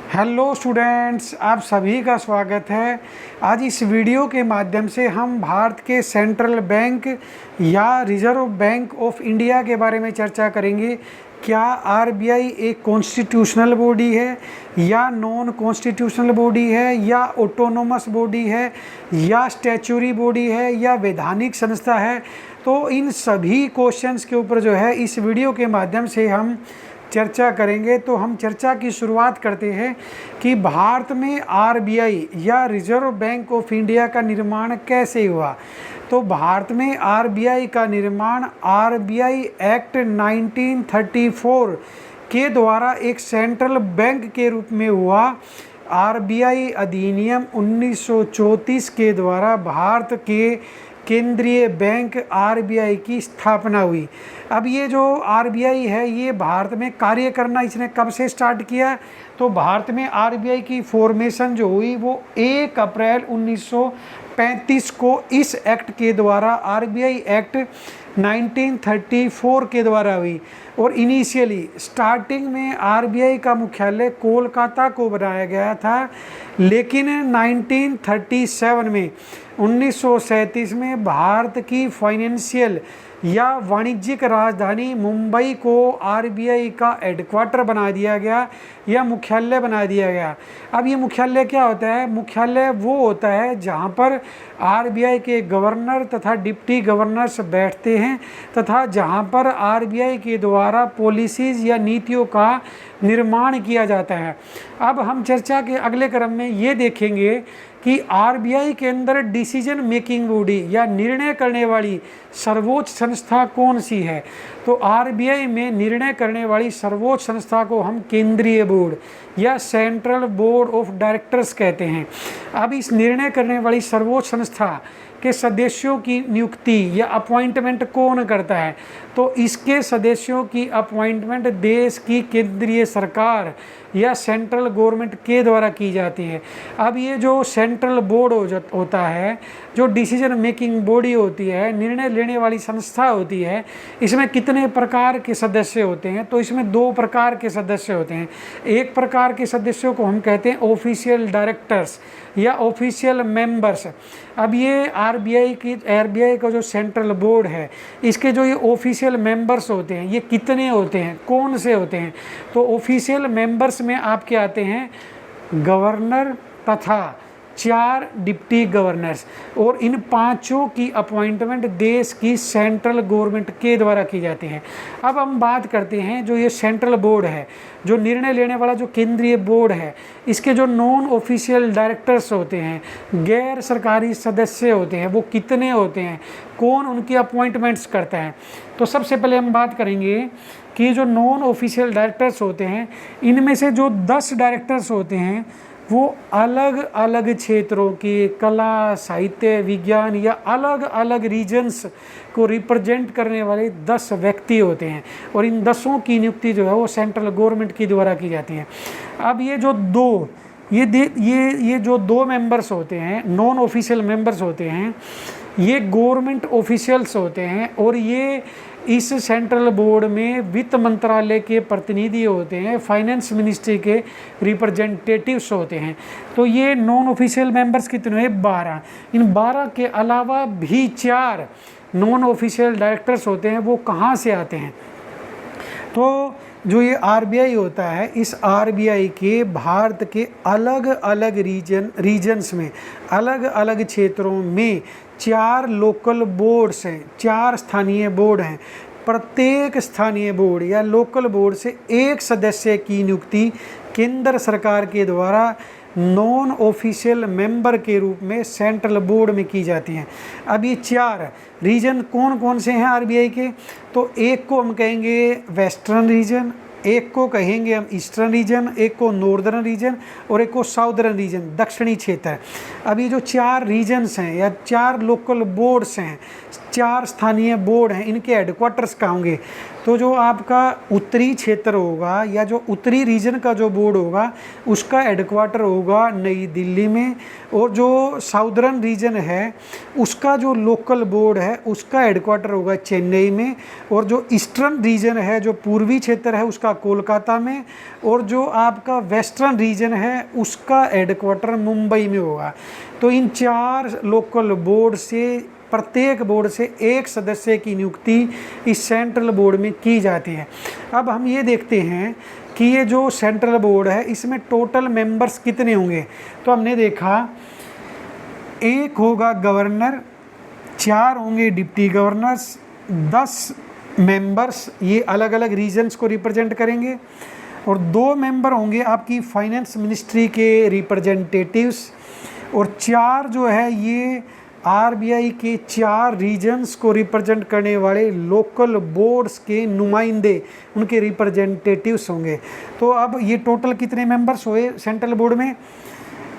Hello students, आप सभी का स्वागत है। आज इस वीडियो के माध्यम से हम भारत के सेंट्रल बैंक या रिजर्व बैंक ऑफ इंडिया के बारे में चर्चा करेंगे। क्या आरबीआई एक कॉन्स्टिट्यूशनल बॉडी है या नॉन कॉन्स्टिट्यूशनल बॉडी है या ऑटोनोमस बॉडी है या स्टैच्यूरी बॉडी है या वैधानिक संस्था है। तो इन सभी क्वेश्चंस के ऊपर जो है इस वीडियो के माध्यम से हम चर्चा करेंगे। तो हम चर्चा की शुरुआत करते हैं कि भारत में आरबीआई या रिजर्व बैंक ऑफ इंडिया का निर्माण कैसे हुआ। तो भारत में आरबीआई का निर्माण आरबीआई एक्ट 1934 के द्वारा एक सेंट्रल बैंक के रूप में हुआ। आरबीआई अधिनियम 1934 के द्वारा भारत के केंद्रीय बैंक आरबीआई की स्थापना हुई। अब ये जो आरबीआई है ये भारत में कार्य करना इसने कब से स्टार्ट किया। तो भारत में आरबीआई की फॉर्मेशन जो हुई वो 1 अप्रैल 1935 को इस एक्ट के द्वारा आरबीआई एक्ट 1934 के द्वारा हुई। और इनिशियली स्टार्टिंग में आरबीआई का मुख्यालय कोलकाता को बनाया गया था, लेकिन 1937 में 1937 में भारत की फाइनेंशियल या वाणिज्यिक राजधानी मुंबई को आरबीआई का हेडक्वार्टर बना दिया गया या मुख्यालय बना दिया गया। अब ये मुख्यालय क्या होता है? मुख्यालय वो होता है जहाँ पर आरबीआई के गवर्नर तथा डिप्टी गवर्नर्स बैठते हैं तथा जहाँ पर आरबीआई के द्वारा पॉलिसीज़ या नीतियों का निर्माण किया जाता है। अब हम चर्चा के अगले क्रम में ये देखेंगे कि आरबीआई के अंदर डिसीजन मेकिंग बॉडी या निर्णय करने वाली सर्वोच्च संस्था कौन सी है। तो आरबीआई में निर्णय करने वाली सर्वोच्च संस्था को हम केंद्रीय बोर्ड या सेंट्रल बोर्ड ऑफ डायरेक्टर्स कहते हैं। अब इस निर्णय करने वाली सर्वोच्च संस्था के सदस्यों की नियुक्ति या अपॉइंटमेंट कौन करता है? तो इसके सदस्यों की अपॉइंटमेंट देश की केंद्रीय सरकार या सेंट्रल गवर्नमेंट के द्वारा की जाती है। अब ये जो सेंट्रल बोर्ड होता है, जो डिसीजन मेकिंग बॉडी होती है, निर्णय लेने वाली संस्था होती है, इसमें कितने प्रकार के सदस्य होते हैं? तो इसमें 2 प्रकार के सदस्य होते हैं। एक प्रकार के सदस्यों को हम कहते हैं ऑफिशियल डायरेक्टर्स या ऑफिशियल मेंबर्स। अब ये आरबीआई का जो सेंट्रल बोर्ड है, इसके जो ये ऑफिशियल मेंबर्स होते हैं ये कितने होते हैं, कौन से होते हैं? तो ऑफिशियल मेंबर्स में आपके आते हैं गवर्नर तथा 4 डिप्टी गवर्नर्स, और इन 5 की अपॉइंटमेंट देश की सेंट्रल गवर्नमेंट के द्वारा की जाती है। अब हम बात करते हैं जो ये सेंट्रल बोर्ड है, जो निर्णय लेने वाला जो केंद्रीय बोर्ड है, इसके जो नॉन ऑफिशियल डायरेक्टर्स होते हैं, गैर सरकारी सदस्य होते हैं, वो कितने होते हैं, कौन उनकी अपॉइंटमेंट्स करता है? तो सबसे पहले हम बात करेंगे कि जो नॉन ऑफिशियल डायरेक्टर्स होते हैं, इनमें से जो 10 डायरेक्टर्स होते हैं वो अलग अलग क्षेत्रों की कला, साहित्य, विज्ञान या अलग अलग रीजन्स को रिप्रेजेंट करने वाले 10 व्यक्ति होते हैं, और इन 10 की नियुक्ति जो है वो सेंट्रल गवर्नमेंट के द्वारा की जाती है। अब ये जो जो 2 मेंबर्स होते हैं, नॉन ऑफिशियल मेंबर्स होते हैं, ये गवर्नमेंट ऑफिशियल्स होते हैं, और ये इस सेंट्रल बोर्ड में वित्त मंत्रालय के प्रतिनिधि होते हैं, फाइनेंस मिनिस्ट्री के रिप्रेजेंटेटिव्स होते हैं। तो ये नॉन ऑफिशियल मेंबर्स कितने हैं? 12। इन 12 के अलावा भी 4 नॉन ऑफिशियल डायरेक्टर्स होते हैं। वो कहाँ से आते हैं? तो जो ये आरबीआई होता है, इस आरबीआई के भारत के अलग अलग रीजन्स में, अलग अलग क्षेत्रों में 4 लोकल बोर्ड्स हैं, 4 स्थानीय बोर्ड हैं। प्रत्येक स्थानीय बोर्ड या लोकल बोर्ड से एक सदस्य की नियुक्ति केंद्र सरकार के द्वारा नॉन ऑफिशियल मेंबर के रूप में सेंट्रल बोर्ड में की जाती हैं। अब ये 4 रीजन कौन कौन से हैं आरबीआई के? तो एक को हम कहेंगे वेस्टर्न रीजन, एक को कहेंगे हम ईस्टर्न रीजन, एक को नॉर्दर्न रीजन और एक को साउदर्न रीजन, दक्षिणी क्षेत्र। अब ये जो 4 रीजन्स हैं या 4 लोकल बोर्ड्स हैं 4 स्थानीय बोर्ड हैं, इनके हेडक्वार्टर्स कहाँ होंगे? तो जो आपका उत्तरी क्षेत्र होगा या जो उत्तरी रीजन का जो बोर्ड होगा उसका हेडक्वार्टर होगा नई दिल्ली में, और जो साउदर्न रीजन है उसका जो लोकल बोर्ड है उसका हेडक्वार्टर होगा चेन्नई में, और जो ईस्टर्न रीजन है जो पूर्वी क्षेत्र है उसका कोलकाता में, और जो आपका वेस्टर्न रीजन है उसका हेडक्वार्टर मुंबई में होगा। तो इन 4 लोकल बोर्ड से प्रत्येक बोर्ड से एक सदस्य की नियुक्ति इस सेंट्रल बोर्ड में की जाती है। अब हम ये देखते हैं कि ये जो सेंट्रल बोर्ड है इसमें टोटल मेंबर्स कितने होंगे। तो हमने देखा 1 होगा गवर्नर, 4 होंगे डिप्टी गवर्नर्स, 10 मेंबर्स ये अलग अलग रीजन्स को रिप्रेजेंट करेंगे, और 2 मेंबर होंगे आपकी फाइनेंस मिनिस्ट्री के रिप्रेजेंटेटिव्स, और 4 जो है ये आरबीआई के 4 रीजन्स को रिप्रेजेंट करने वाले लोकल बोर्ड्स के नुमाइंदे, उनके रिप्रेजेंटेटिव्स होंगे। तो अब ये टोटल कितने मेंबर्स हुए सेंट्रल बोर्ड में?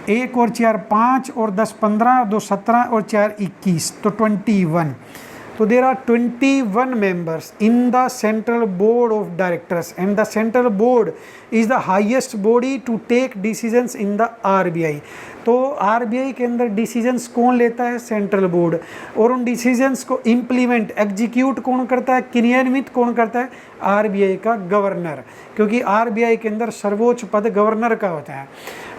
1 और 4 5 और 10 15, 2 17 और 4 21, तो 21। So there are 21 members in the central board of directors, and the central board is the highest body to take decisions in the RBI. तो RBI के अंदर डिसीजंस कौन लेता है? Central board. और उन डिसीजंस को इम्प्लीमेंट एग्जीक्यूट कौन करता है, क्रियान्वित कौन करता है? RBI का गवर्नर, क्योंकि RBI के अंदर सर्वोच्च पद गवर्नर का होता है।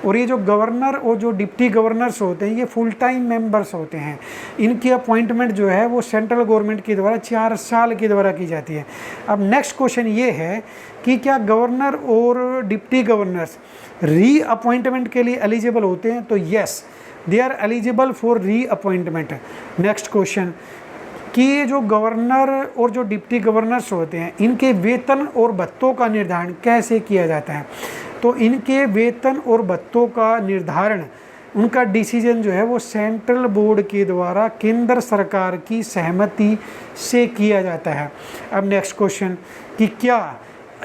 और ये जो गवर्नर और जो डिप्टी गवर्नर्स होते हैं ये फुल टाइम मेंबर्स होते हैं। इनकी अपॉइंटमेंट जो है वो सेंट्रल गवर्नमेंट के द्वारा 4 साल के द्वारा की जाती है। अब नेक्स्ट क्वेश्चन ये है कि क्या गवर्नर और डिप्टी गवर्नर्स री अपॉइंटमेंट के लिए एलिजिबल होते हैं? तो yes, they are eligible for reappointment. Next question कि ये जो गवर्नर और जो डिप्टी गवर्नर्स होते हैं इनके वेतन और भत्तों का निर्धारण कैसे किया जाता है? तो इनके वेतन और भत्तों का निर्धारण, उनका डिसीजन जो है वो सेंट्रल बोर्ड के द्वारा केंद्र सरकार की सहमति से किया जाता है। अब नेक्स्ट क्वेश्चन कि क्या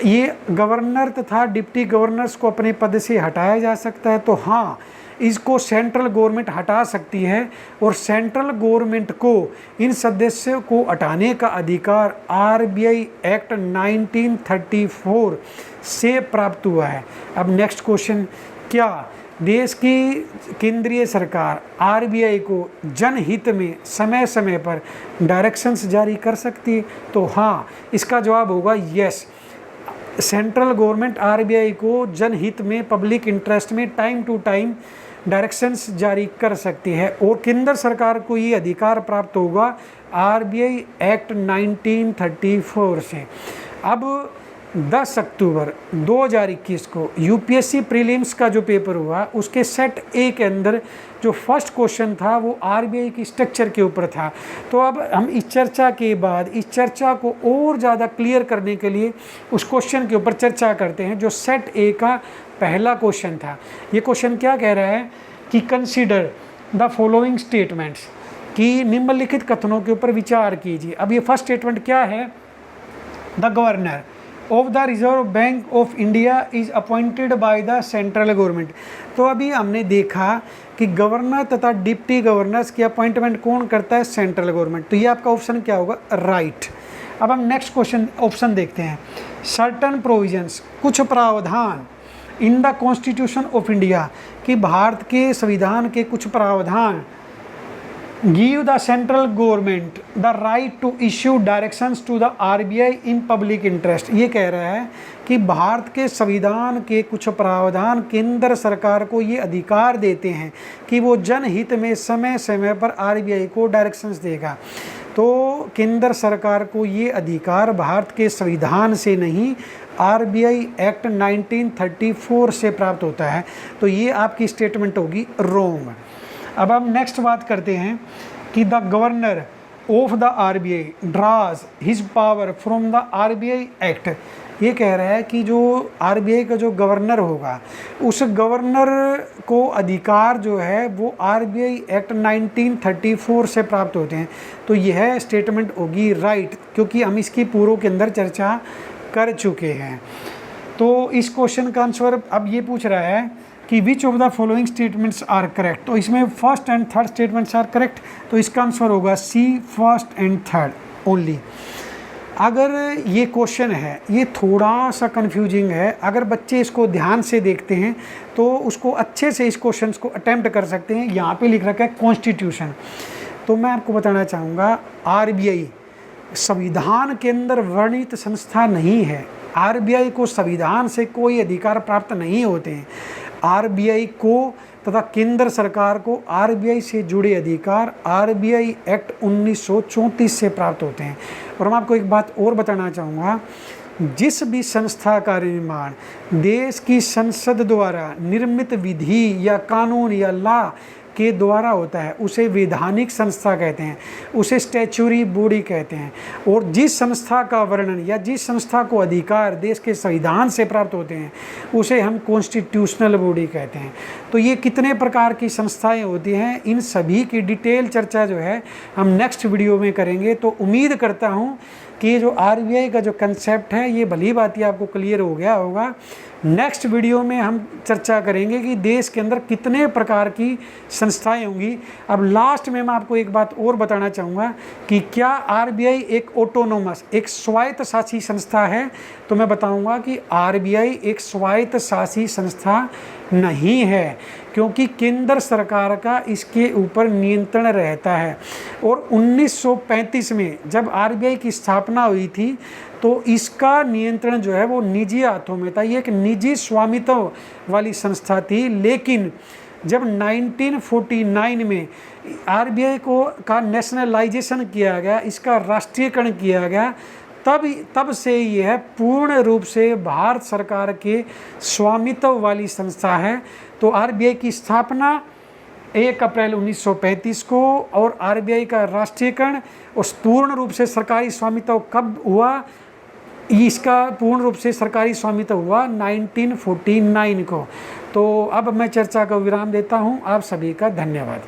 ये गवर्नर तथा डिप्टी गवर्नर्स को अपने पद से हटाया जा सकता है? तो हाँ, इसको सेंट्रल गवर्नमेंट हटा सकती है, और सेंट्रल गवर्नमेंट को इन सदस्यों को हटाने का अधिकार आरबीआई एक्ट 1934 से प्राप्त हुआ है। अब नेक्स्ट क्वेश्चन, क्या देश की केंद्रीय सरकार आरबीआई को जनहित में समय समय पर डायरेक्शंस जारी कर सकती है? तो हाँ, इसका जवाब होगा यस। सेंट्रल गवर्नमेंट आरबीआई को जनहित में, पब्लिक इंटरेस्ट में टाइम टू टाइम डायरेक्शंस जारी कर सकती है, और केंद्र सरकार को ये अधिकार प्राप्त होगा आरबीआई एक्ट 1934 से। अब 10 अक्टूबर 2021 को यूपीएससी प्रीलिम्स का जो पेपर हुआ उसके सेट ए के अंदर जो फर्स्ट क्वेश्चन था वो आरबीआई की स्ट्रक्चर के ऊपर था। तो अब हम इस चर्चा के बाद इस चर्चा को और ज़्यादा क्लियर करने के लिए उस क्वेश्चन के ऊपर चर्चा करते हैं जो सेट ए का पहला क्वेश्चन था। ये क्वेश्चन क्या कह रहा है कि कंसीडर द फॉलोइंग स्टेटमेंट्स, कि निम्नलिखित कथनों के ऊपर विचार कीजिए। अब ये फर्स्ट स्टेटमेंट क्या है? The governor of the reserve bank of India is appointed by the central government. तो अभी हमने देखा कि गवर्नर तथा डिप्टी गवर्नर्स की अपॉइंटमेंट कौन करता है? Central government. तो ये आपका ऑप्शन क्या होगा? राइट। अब हम नेक्स्ट क्वेश्चन ऑप्शन देखते हैं। सर्टन प्रोविजंस, कुछ प्रावधान in the constitution of India, कि भारत के संविधान के कुछ प्रावधान give the central government the right to issue directions to the RBI in public interest. ये कह रहा है कि भारत के संविधान के कुछ प्रावधान केंद्र सरकार को ये अधिकार देते हैं कि वो जनहित में समय समय पर आरबीआई को डायरेक्शंस देगा। तो केंद्र सरकार को ये अधिकार भारत के संविधान से नहीं, आरबीआई एक्ट 1934 से प्राप्त होता है। तो ये आपकी स्टेटमेंट होगी रोंग। अब हम नेक्स्ट बात करते हैं कि the governor of the RBI draws his power from the RBI act. ये कह रहा है कि जो आरबीआई का जो गवर्नर होगा उस गवर्नर को अधिकार जो है वो आरबीआई एक्ट 1934 से प्राप्त होते हैं। तो यह स्टेटमेंट होगी राइट, क्योंकि हम इसकी पूर्व के अंदर चर्चा कर चुके हैं। तो इस क्वेश्चन का आंसर अब ये पूछ रहा है कि which of the following statements are correct. तो इसमें first and third statements are correct, तो इसका आंसर होगा C, first and third only. अगर ये क्वेश्चन है ये थोड़ा सा कंफ्यूजिंग है, अगर बच्चे इसको ध्यान से देखते हैं तो उसको अच्छे से इस क्वेश्चन को अटेम्प्ट कर सकते हैं। यहाँ पे लिख रखा है कॉन्स्टिट्यूशन, तो मैं आपको बताना चाहूँगा आरबीआई संविधान के अंदर वर्णित संस्था नहीं है। आरबीआई को संविधान से कोई अधिकार प्राप्त नहीं होते हैं। आरबीआई को तथा केंद्र सरकार को आरबीआई से जुड़े अधिकार आरबीआई एक्ट 1934 से प्राप्त होते हैं। और मैं आपको एक बात और बताना चाहूँगा, जिस भी संस्था का निर्माण देश की संसद द्वारा निर्मित विधि या कानून या लॉ के द्वारा होता है उसे वैधानिक संस्था कहते हैं, उसे स्टैच्यूरी बॉडी कहते हैं। और जिस संस्था का वर्णन या जिस संस्था को अधिकार देश के संविधान से प्राप्त होते हैं उसे हम कॉन्स्टिट्यूशनल बॉडी कहते हैं। तो ये कितने प्रकार की संस्थाएं होती हैं, इन सभी की डिटेल चर्चा जो है हम नेक्स्ट वीडियो में करेंगे। तो उम्मीद करता हूँ कि ये जो आरबीआई का जो कंसेप्ट है ये भली बात ही आपको क्लियर हो गया होगा। नेक्स्ट वीडियो में हम चर्चा करेंगे कि देश के अंदर कितने प्रकार की संस्थाएं होंगी। अब लास्ट में मैं आपको एक बात और बताना चाहूँगा कि क्या आरबीआई एक ऑटोनोमस, एक स्वायत्त शासी संस्था है, तो मैं बताऊँगा कि आरबीआई एक स्वायत्त शासी संस्था नहीं है, क्योंकि केंद्र सरकार का इसके ऊपर नियंत्रण रहता है। और 1935 में जब आरबीआई की स्थापना हुई थी तो इसका नियंत्रण जो है वो निजी हाथों में था, ये एक निजी स्वामित्व वाली संस्था थी। लेकिन जब 1949 में आरबीआई का नेशनलाइजेशन किया गया, इसका राष्ट्रीयकरण किया गया, तब से यह पूर्ण रूप से भारत सरकार के स्वामित्व वाली संस्था है। तो आरबीआई की स्थापना 1 अप्रैल 1935 को और आरबीआई का राष्ट्रीयकरण उस पूर्ण रूप से सरकारी स्वामित्व कब हुआ, इसका पूर्ण रूप से सरकारी स्वामित्व हुआ 1949 को। तो अब मैं चर्चा का विराम देता हूँ। आप सभी का धन्यवाद।